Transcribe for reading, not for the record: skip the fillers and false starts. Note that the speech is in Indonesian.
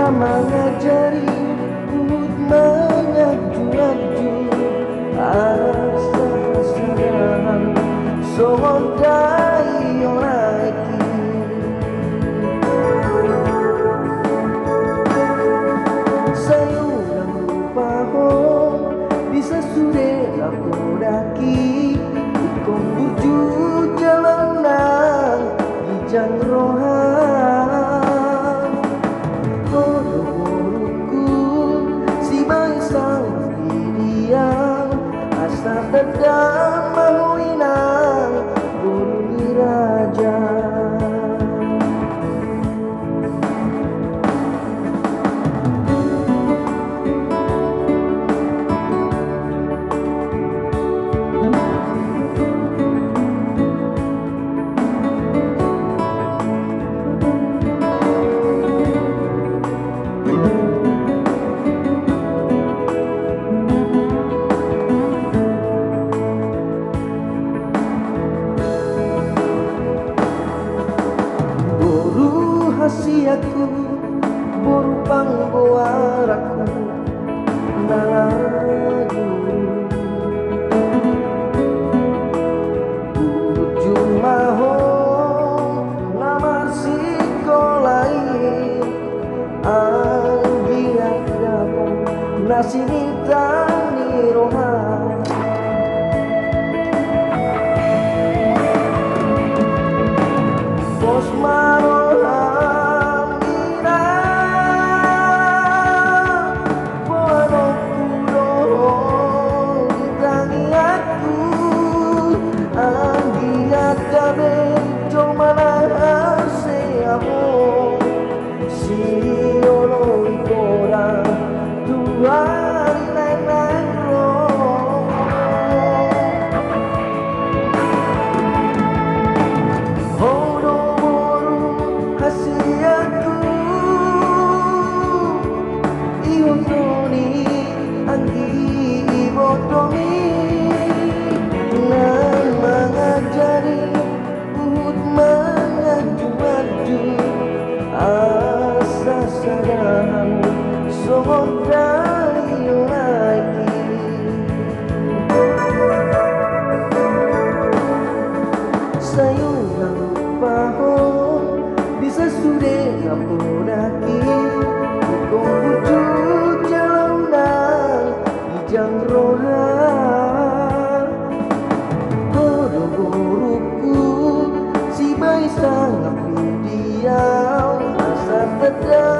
mengajari untuk mengaju-aju asa sadar sondai lagi sayuran lupa bisa sudah aku daki ikon tuju jalanan hijang rohan kodoku si baisang didiam asa dedam mahuinang guru raja hasiaku berupang buaraku nalagu ujung maho nama sikolai anggiat dapo nasi nitani rohan bos maro sayuran lupa bisa sudah ngapuraki kau wujud jalanan hijang rohan guruku si bayi sangat diam asa tetap